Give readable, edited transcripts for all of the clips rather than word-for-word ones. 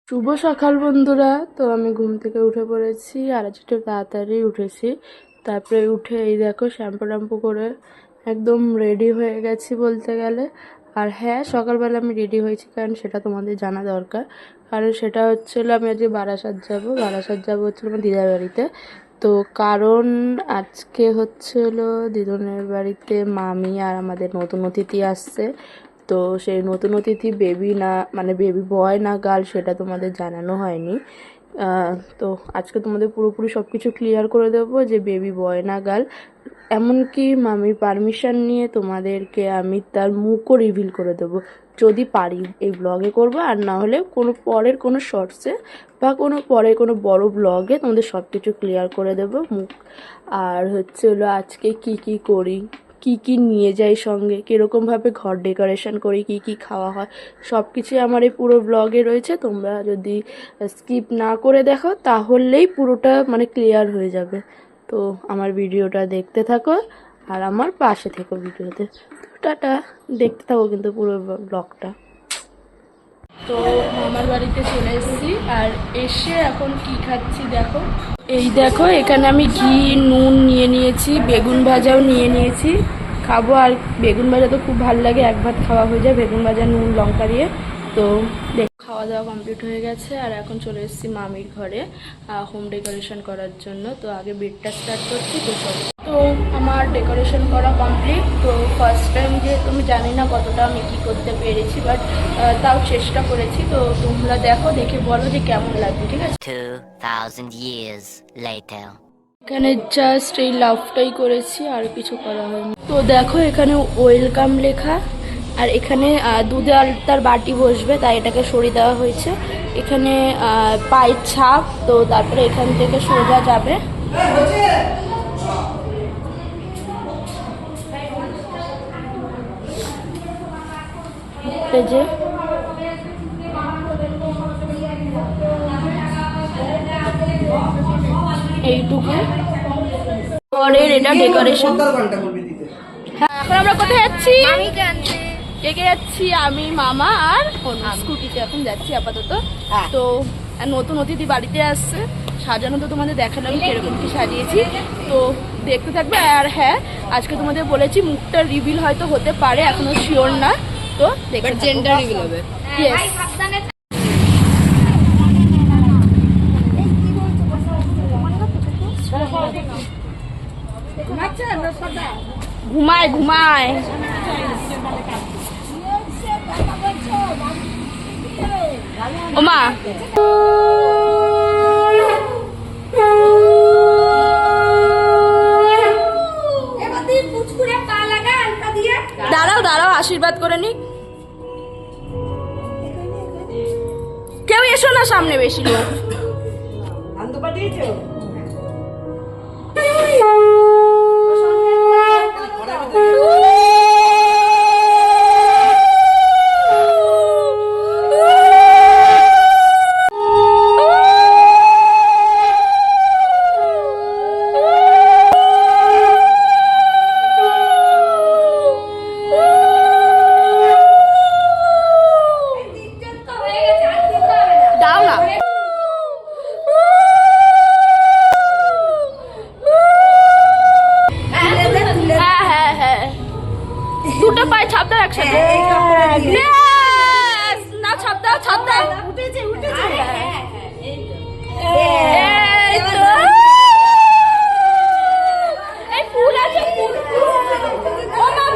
শুভ সকাল বন্ধুরা। তো আমি ঘুম থেকে উঠে পড়েছি আর আজকে তাড়াতাড়ি উঠেছি। তারপরে উঠে এই দেখো শ্যাম্পু ট্যাম্পু করে একদম রেডি হয়ে গেছি বলতে গেলে। আর হ্যাঁ, সকালবেলা আমি রেডি হয়েছি কারণ সেটা তোমাদের জানা দরকার। কারণ সেটা হচ্ছিলো আমি আজকে বারাসাত যাবো হচ্ছিলো আমার দিদার বাড়িতে। তো কারণ আজকে হচ্ছিলো দিদুনের বাড়িতে মামি আর আমাদের নতুন অতিথি আসছে। তো সেই নতুন অতিথি বেবি না, মানে বেবি বয় না গার্ল সেটা তোমাদের জানানো হয়নি। তো আজকে তোমাদের পুরোপুরি সব কিছু ক্লিয়ার করে দেবো যে বেবি বয় না গার্ল। এমনকি মামির পারমিশন নিয়ে তোমাদেরকে আমি তার মুখও রিভিল করে দেবো যদি পারি। এই ব্লগে করবো, আর না হলে কোনো পরের কোনো শর্টসে বা কোনো পরের কোনো বড় ব্লগে তোমাদের সব কিছু ক্লিয়ার করে দেবো মুখ। আর হলো আজকে কি করি, কি নিয়ে যাই সঙ্গে, কীরকমভাবে ঘর ডেকোরেশন করি, কি খাওয়া হয়, সব কিছুই আমার এই পুরো ব্লগে রয়েছে। তোমরা যদি স্কিপ না করে দেখো তাহলেই পুরোটা মানে ক্লিয়ার হয়ে যাবে। তো আমার ভিডিওটা দেখতে থাকো আর আমার পাশে থেকো ভিডিওতে। তো টাটা, দেখতে থাকো কিন্তু পুরো ব্লগটা। তো মামার বাড়িতে চলে এসেছি আর এসে এখন কি খাচ্ছি দেখো। এই দেখো এখানে আমি ঘি নুন নিয়ে নিয়েছি, বেগুন ভাজাও নিয়ে নিয়েছি, খাবো। আর বেগুন ভাজা তো খুব ভালো লাগে, এক ভাত খাওয়া হয়ে যায় বেগুন ভাজা নুন লঙ্কা দিয়ে। তো খাওয়া দাওয়া কমপ্লিট হয়ে গেছে আর এখন চলে এসেছি মামির ঘরে হোম ডেকোরেশন করার জন্য। তো আগে বেডটা স্টার্ট করছি। তো আমার ডেকোরেশন করা কমপ্লিট। তো ফার্স্ট টাইম যেহেতু আমি জানি না কতটা আমি কী করতে পেরেছি, বাট তাও চেষ্টা করেছি। তো তোমরা দেখো, দেখে বলো যে কেমন লাগবে, ঠিক আছে। 2000 years later. এখানে জাস্ট এই লাভটাই করেছি, আর কিছু করা হয়নি। তো দেখো এখানে ওয়েলকাম লেখা, আর এখানে দুধে আলতার বাটি বসবে তাই এটাকে সরিয়ে দেওয়া হয়েছে। এখানে পায়ের ছাপ, তো তারপরে এখান থেকে সোজা যাবে। যে এইটুকু পরের এটা ডেকোরেশন। হ্যাঁ, এখন আমরা কোথায় যাচ্ছি? কে যাচ্ছি? আমি, মামা আর স্কুটিতে এখন যাচ্ছি আপাতত। তো নতুন অতিথি বাড়িতে আসছে, সাজানো তো তোমাদের দেখালাম কিরকম কি সাজিয়েছি, তো দেখতে থাকবে। আর হ্যাঁ, আজকে তোমাদের বলেছি মুখটা রিভিল হয়তো হতে পারে, এখনো শিওর না। তো দেখবে জেন্ডার রিভিল হবে। ঘুমায় ওমা। দাঁড়াও আশীর্বাদ করে নি। কেউ এসো না সামনে, বেশি লোক। দুটো পায়ে ছাপ দাও একসাথে। না, ছাপ দাও। এই ফুল আছে,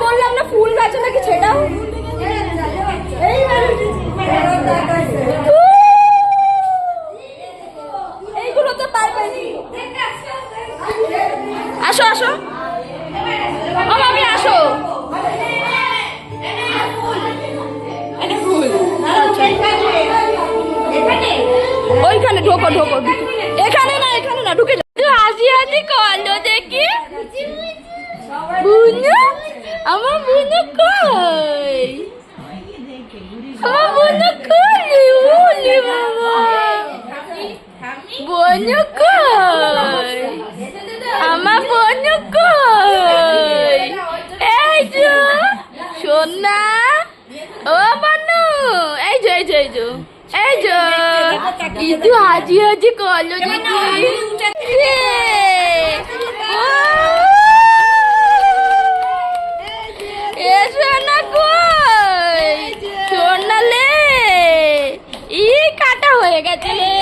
বললাম না ফুল গাছে নাকি ছেড়াও। এইগুলো তো পারবে। আসো মামি, আসো। ওইখানে ঢোকো। এখানে না ঢুকে হাসি করলো দেখি। বুনু, আমার বুনু কই? আমার বুনু কই? বুনি বাবা, বুনু কই? আমার বুনু কই? এই যে সোনা, ও বানু, এই যে হাজি হাজি করলো দিদি এসো না কই সোনালে ই কাটা হয়ে গেছে রে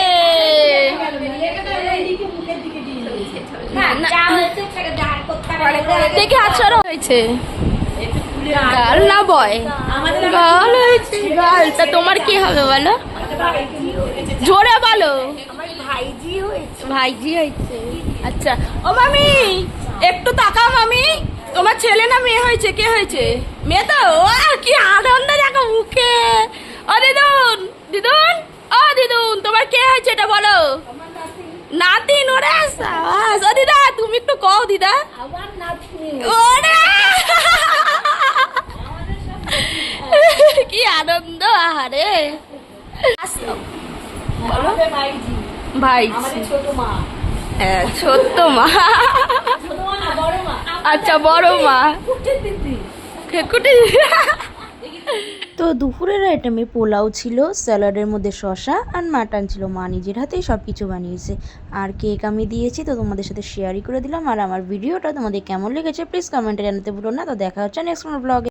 দেখি হাত সরা হয়েছে গাল না বয় গাল হয়েছে গাল তা তোমার কি হবে বলো জোরে বলো ভাইজি হয়েছে আচ্ছা ও মামি একটু তাকাও মামি তোমার ছেলে না মেয়ে হয়েছে কে হয়েছে মেয়ে তো ও কি আনন্দ দেখো মুখে ও দিদুন দিদুন ও দিদুন তোমার কে হয়েছে এটা বলো নাতিন ওরে সাবাস ও দিদা তুমি একটু কও দিদা ওরে কি আনন্দ আহারে ভাই হ্যাঁ ছোট্ট মা আচ্ছা বড় মা খেকুটি তো দুপুরের আইটেমে পোলাও ছিল, স্যালাডের মধ্যে শসা আর মাটন ছিল। মা নিজের হাতেই সব কিছু বানিয়েছে। আর কেক আমি দিয়েছি, তো তোমাদের সাথে শেয়ারই করে দিলাম। আর আমার ভিডিওটা তোমাদের কেমন লেগেছে প্লিজ কমেন্টে জানাতে ভুলো না। তো দেখা হচ্ছে নেক্সট কোনো ব্লগে।